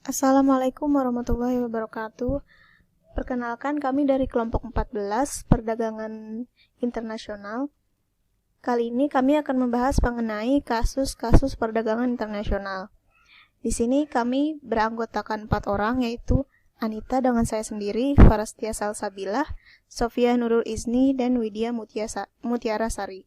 Assalamualaikum warahmatullahi wabarakatuh. Perkenalkan, kami dari kelompok 14 Perdagangan Internasional. Kali ini kami akan membahas mengenai kasus-kasus perdagangan internasional. Di sini kami beranggotakan 4 orang, yaitu Anita dengan saya sendiri, Farastia Salsabilah, Sofia Nurul Izni, dan Widya Mutiara Sari.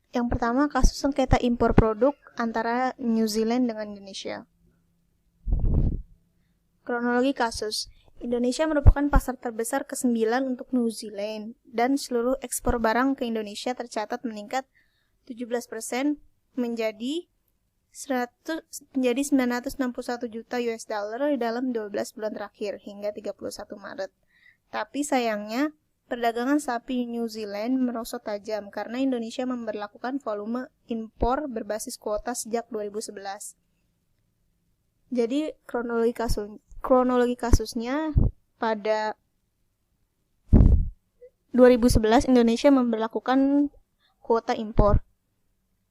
Yang pertama, kasus sengketa impor produk antara New Zealand dengan Indonesia. Kronologi kasus. Indonesia merupakan pasar terbesar ke-9 untuk New Zealand, dan seluruh ekspor barang ke Indonesia tercatat meningkat 17% menjadi 961 juta US dollar dalam 12 bulan terakhir hingga 31 Maret. Tapi sayangnya, perdagangan sapi New Zealand merosot tajam karena Indonesia memberlakukan volume impor berbasis kuota sejak 2011. Jadi kronologi kasusnya, pada 2011 Indonesia memberlakukan kuota impor.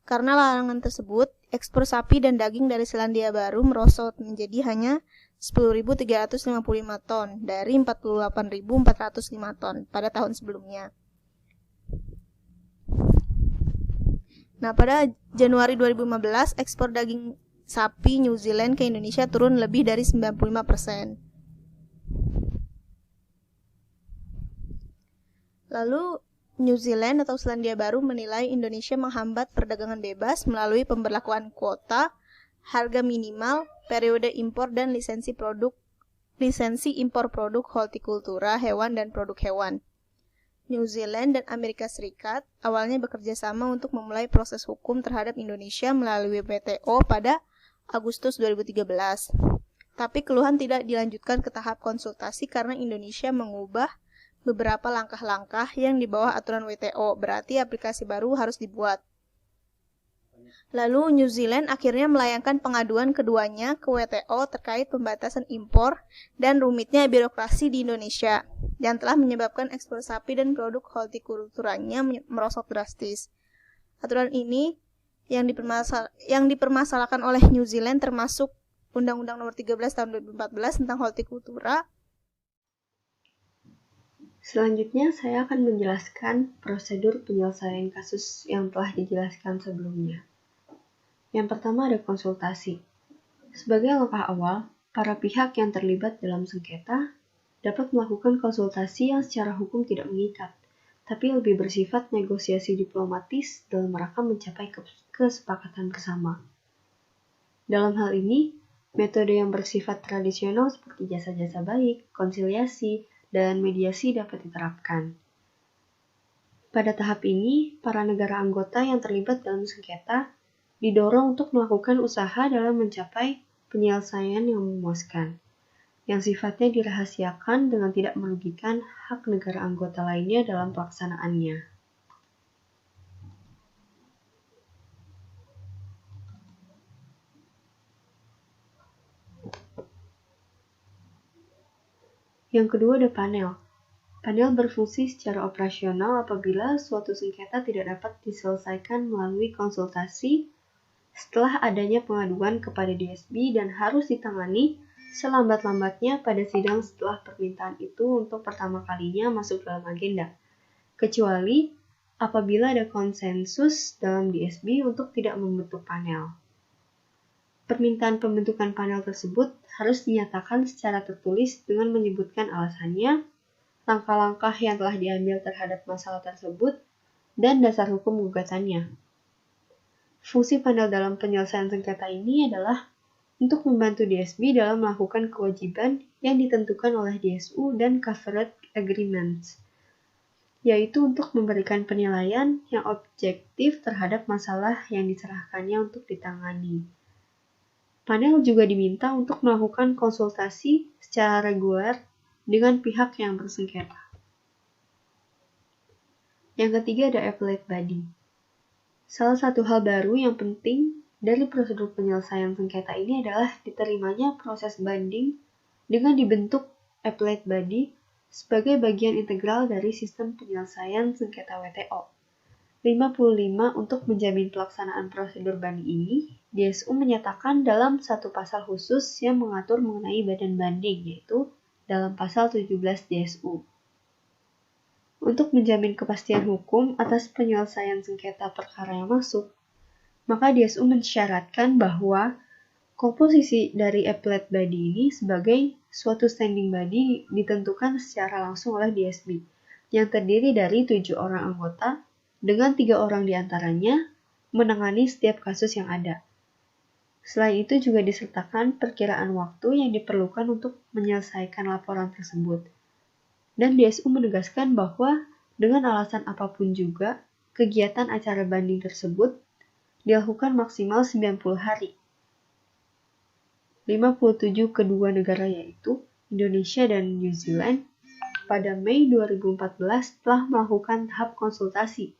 Karena larangan tersebut, ekspor sapi dan daging dari Selandia Baru merosot menjadi hanya 10.355 ton dari 48.405 ton pada tahun sebelumnya. Nah, pada Januari 2015, ekspor daging sapi New Zealand ke Indonesia turun lebih dari 95%. Lalu, New Zealand atau Selandia Baru menilai Indonesia menghambat perdagangan bebas melalui pemberlakuan kuota, harga minimal, periode impor, dan lisensi impor produk hortikultura, hewan, dan produk hewan. New Zealand dan Amerika Serikat awalnya bekerja sama untuk memulai proses hukum terhadap Indonesia melalui WTO pada Agustus 2013. Tapi keluhan tidak dilanjutkan ke tahap konsultasi karena Indonesia mengubah beberapa langkah-langkah yang di bawah aturan WTO, berarti aplikasi baru harus dibuat. Lalu New Zealand akhirnya melayangkan pengaduan keduanya ke WTO terkait pembatasan impor dan rumitnya birokrasi di Indonesia, yang telah menyebabkan ekspor sapi dan produk hortikulturanya merosot drastis. Aturan ini yang dipermasalahkan oleh New Zealand termasuk Undang-Undang Nomor 13 Tahun 2014 tentang hortikultura. Selanjutnya, saya akan menjelaskan prosedur penyelesaian kasus yang telah dijelaskan sebelumnya. Yang pertama ada konsultasi. Sebagai langkah awal, para pihak yang terlibat dalam sengketa dapat melakukan konsultasi yang secara hukum tidak mengikat, tapi lebih bersifat negosiasi diplomatis dalam rangka mencapai kesepakatan bersama. Dalam hal ini, metode yang bersifat tradisional seperti jasa-jasa baik, konsiliasi, dan mediasi dapat diterapkan. Pada tahap ini, para negara anggota yang terlibat dalam sengketa didorong untuk melakukan usaha dalam mencapai penyelesaian yang memuaskan, yang sifatnya dirahasiakan dengan tidak merugikan hak negara anggota lainnya dalam pelaksanaannya. Yang kedua ada panel. Panel berfungsi secara operasional apabila suatu sengketa tidak dapat diselesaikan melalui konsultasi setelah adanya pengaduan kepada DSB dan harus ditangani selambat-lambatnya pada sidang setelah permintaan itu untuk pertama kalinya masuk dalam agenda, kecuali apabila ada konsensus dalam DSB untuk tidak membentuk panel. Permintaan pembentukan panel tersebut harus dinyatakan secara tertulis dengan menyebutkan alasannya, langkah-langkah yang telah diambil terhadap masalah tersebut, dan dasar hukum gugatannya. Fungsi panel dalam penyelesaian sengketa ini adalah untuk membantu DSB dalam melakukan kewajiban yang ditentukan oleh DSU dan Covered Agreements, yaitu untuk memberikan penilaian yang objektif terhadap masalah yang diserahkannya untuk ditangani. Panel juga diminta untuk melakukan konsultasi secara reguler dengan pihak yang bersengketa. Yang ketiga ada appellate body. Salah satu hal baru yang penting dari prosedur penyelesaian sengketa ini adalah diterimanya proses banding dengan dibentuk appellate body sebagai bagian integral dari sistem penyelesaian sengketa WTO. 55 untuk menjamin pelaksanaan prosedur banding ini, DSU menyatakan dalam satu pasal khusus yang mengatur mengenai badan banding, yaitu dalam pasal 17 DSU. Untuk menjamin kepastian hukum atas penyelesaian sengketa perkara yang masuk, maka DSU mensyaratkan bahwa komposisi dari appellate body ini sebagai suatu standing body ditentukan secara langsung oleh DSB, yang terdiri dari 7 orang anggota, dengan 3 orang diantaranya menangani setiap kasus yang ada. Selain itu juga disertakan perkiraan waktu yang diperlukan untuk menyelesaikan laporan tersebut. Dan DSU menegaskan bahwa dengan alasan apapun juga, kegiatan acara banding tersebut dilakukan maksimal 90 hari. 57 kedua negara yaitu Indonesia dan New Zealand pada Mei 2014 telah melakukan tahap konsultasi,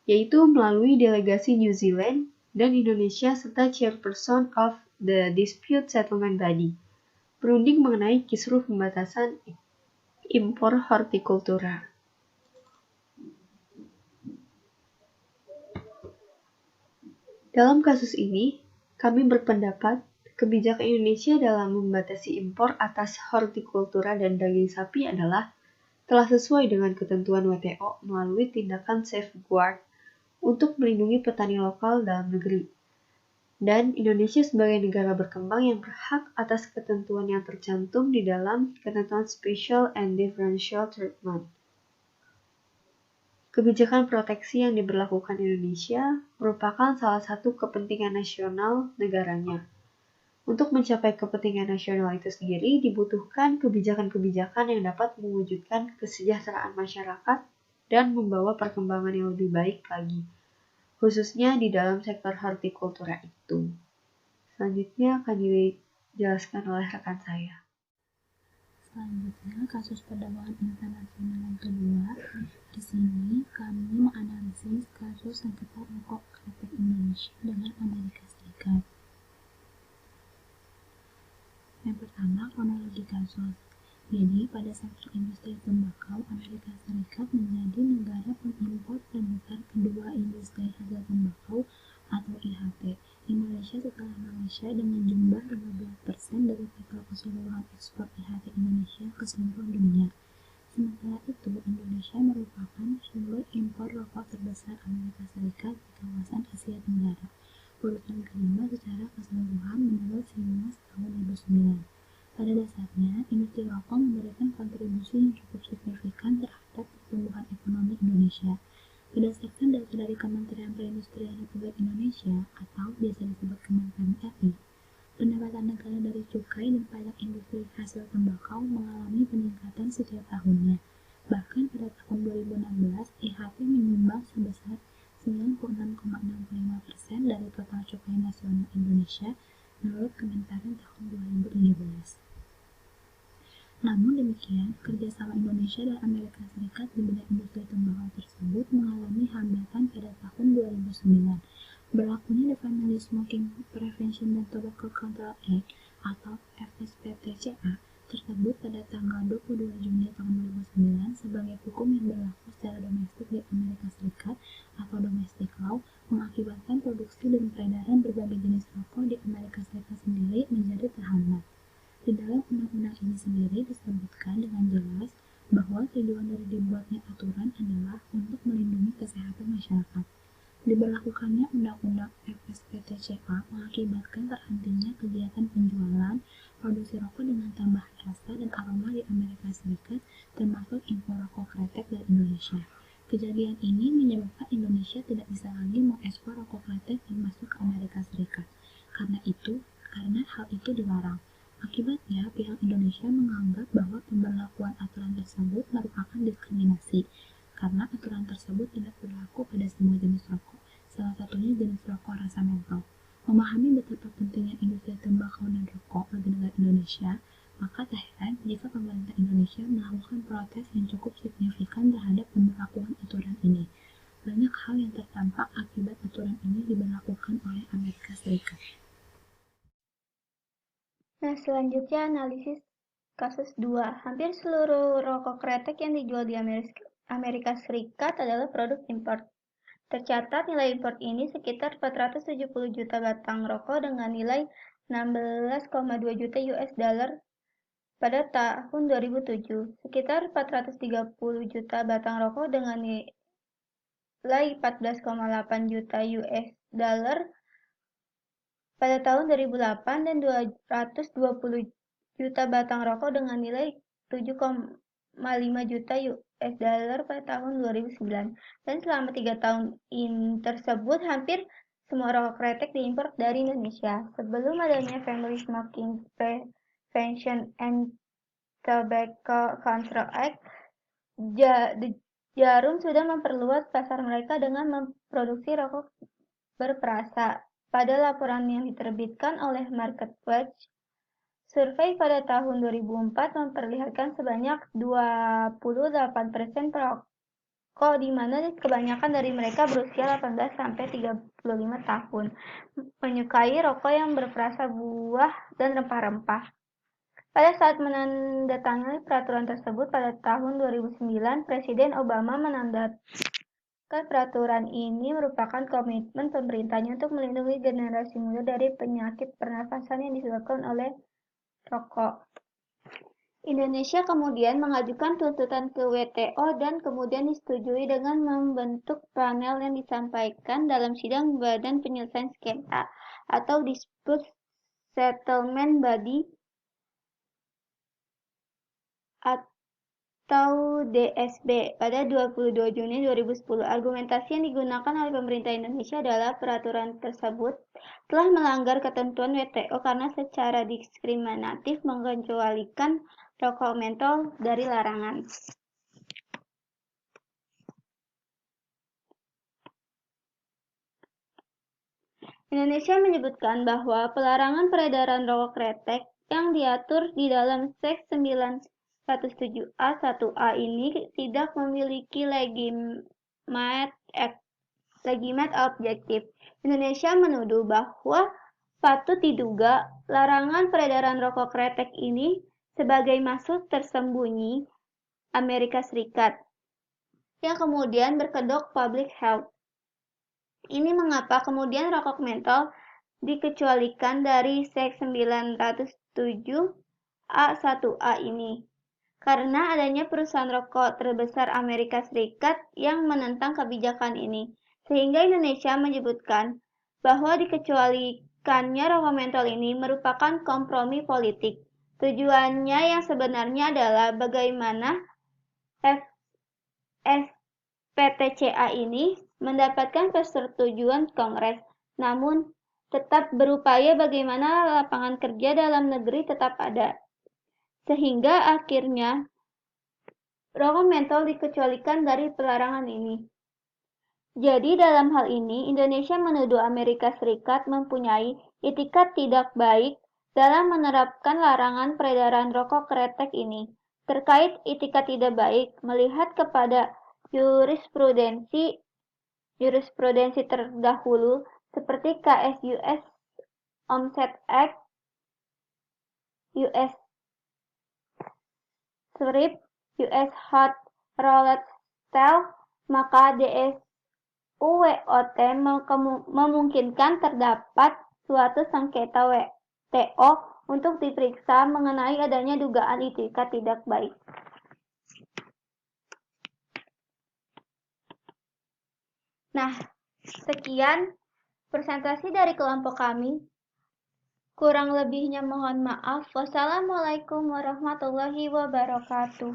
yaitu melalui delegasi New Zealand dan Indonesia serta Chairperson of the Dispute Settlement Body, berunding mengenai kisruh pembatasan impor hortikultura. Dalam kasus ini, kami berpendapat kebijakan Indonesia dalam membatasi impor atas hortikultura dan daging sapi adalah telah sesuai dengan ketentuan WTO melalui tindakan safeguard untuk melindungi petani lokal dalam negeri. Dan Indonesia sebagai negara berkembang yang berhak atas ketentuan yang tercantum di dalam ketentuan Special and Differential Treatment. Kebijakan proteksi yang diberlakukan Indonesia merupakan salah satu kepentingan nasional negaranya. Untuk mencapai kepentingan nasional itu sendiri dibutuhkan kebijakan-kebijakan yang dapat mewujudkan kesejahteraan masyarakat dan membawa perkembangan yang lebih baik lagi, khususnya di dalam sektor hortikultura itu. Selanjutnya akan dijelaskan oleh rekan saya. Selanjutnya, kasus perdagangan internasional yang kedua. Di sini kami menganalisis kasus sengketa rokok kretek Indonesia dengan Amerika Serikat. Yang pertama, kronologi kasus. Jadi, pada sektor industri tembakau, Amerika Serikat menjadi negara pengimpor terbesar kedua industri hasil tembakau atau IHT. Indonesia setelah Malaysia dengan jumlah 15% dari total keseluruhan ekspor IHT Indonesia ke seluruh dunia. Sementara itu, Indonesia merupakan sumber impor rokok terbesar Amerika Serikat di kawasan Asia Tenggara. Urutan kelima secara keseluruhan menurut Simas tahun 2009. Pada dasarnya, industri rokok memberikan kontribusi yang cukup signifikan terhadap pertumbuhan ekonomi Indonesia. Berdasarkan data dari Kementerian Perindustrian Republik Indonesia atau biasa disebut Kementerian RI, pendapatan negara dari cukai dan pajak industri hasil tembakau mengalami peningkatan setiap tahunnya. Bahkan pada tahun 2016, IHT menyumbang sebesar 96,65% dari total cukai nasional Indonesia menurut Kementerian tahun 2017. Namun demikian, kerjasama Indonesia dan Amerika Serikat di bidang industri tembakau tersebut mengalami hambatan pada tahun 2009. Berlakunya The Family Smoking Prevention and Tobacco Control Act atau FSPTCA tersebut pada tanggal 22 Juni tahun 2009 sebagai hukum yang berlaku secara domestik di Amerika Serikat atau domestic law mengakibatkan produksi dan peredaran berbagai jenis rokok di Amerika Serikat sendiri menjadi terhambat. Di dalam undang-undang ini sendiri disebutkan dengan jelas bahwa tujuan dari dibuatnya aturan adalah untuk melindungi kesehatan masyarakat. Diberlakukannya Undang-Undang FSPTCA mengakibatkan terhentinya kegiatan penjualan, produksi rokok dengan tambahan rasa dan aroma di Amerika Serikat, termasuk impor rokok kretek dari Indonesia. Kejadian ini menyebabkan Indonesia tidak bisa lagi mengekspor rokok kretek yang masuk ke Amerika Serikat. Karena hal itu dilarang. Akibatnya, pihak Indonesia menganggap bahwa pemberlakuan aturan tersebut merupakan diskriminasi, karena aturan tersebut tidak berlaku pada semua jenis rokok, salah satunya jenis rokok rasa mentol. Memahami betapa pentingnya industri tembakau dan rokok bagi negara Indonesia, maka tak heran jika pemerintah Indonesia melakukan protes yang cukup signifikan terhadap pemberlakuan aturan ini. banyak hal yang terdampak akibat aturan ini diberlakukan oleh Amerika Serikat. Nah, selanjutnya analisis kasus 2. Hampir seluruh rokok kretek yang dijual di Amerika Serikat adalah produk impor. Tercatat nilai impor ini sekitar 470 juta batang rokok dengan nilai 16,2 juta US dollar pada tahun 2007. Sekitar 430 juta batang rokok dengan nilai 14,8 juta US dollar pada tahun 2008 dan 220 juta batang rokok dengan nilai 7,5 juta US dollar pada tahun 2009. Dan selama 3 tahun tersebut, hampir semua rokok kretek diimpor dari Indonesia. Sebelum adanya Family Smoking Prevention and Tobacco Control Act, Jarum sudah memperluas pasar mereka dengan memproduksi rokok berperasa. Pada laporan yang diterbitkan oleh MarketWatch, survei pada tahun 2004 memperlihatkan sebanyak 28% perokok di mana kebanyakan dari mereka berusia 18 sampai 35 tahun menyukai rokok yang berperasa buah dan rempah-rempah. Pada saat menandatangani peraturan tersebut pada tahun 2009, Presiden Obama menandatangani peraturan ini merupakan komitmen pemerintahnya untuk melindungi generasi muda dari penyakit pernafasan yang disebabkan oleh rokok. Indonesia kemudian mengajukan tuntutan ke WTO dan kemudian disetujui dengan membentuk panel yang disampaikan dalam sidang Badan Penyelesaian Sengketa atau Dispute Settlement Body atau DSB pada 22 Juni 2010. Argumentasi yang digunakan oleh pemerintah Indonesia adalah peraturan tersebut telah melanggar ketentuan WTO karena secara diskriminatif mengecualikan rokok mentol dari larangan. Indonesia menyebutkan bahwa pelarangan peredaran rokok kretek yang diatur di dalam Seks 907A1A ini tidak memiliki legitimate objektif. Indonesia menuduh bahwa patut diduga larangan peredaran rokok kretek ini sebagai maksud tersembunyi Amerika Serikat yang kemudian berkedok public health. Ini mengapa kemudian rokok mentol dikecualikan dari Seks 907A1A ini. Karena adanya perusahaan rokok terbesar Amerika Serikat yang menentang kebijakan ini, sehingga Indonesia menyebutkan bahwa dikecualikannya rokok mentol ini merupakan kompromi politik. Tujuannya yang sebenarnya adalah bagaimana FSPTCA ini mendapatkan persetujuan Kongres, namun tetap berupaya bagaimana lapangan kerja dalam negeri tetap ada. Sehingga akhirnya rokok mentol dikecualikan dari pelarangan ini. Jadi dalam hal ini Indonesia menuduh Amerika Serikat mempunyai itikat tidak baik dalam menerapkan larangan peredaran rokok kretek ini. Terkait itikat tidak baik, melihat kepada jurisprudensi terdahulu seperti KS-US Omset Act, US Strip, US Hot Rolled Steel, maka DSUWOT memungkinkan terdapat suatu sengketa WTO untuk diperiksa mengenai adanya dugaan itikat tidak baik. Nah, sekian presentasi dari kelompok kami. Kurang lebihnya mohon maaf. Wassalamualaikum warahmatullahi wabarakatuh.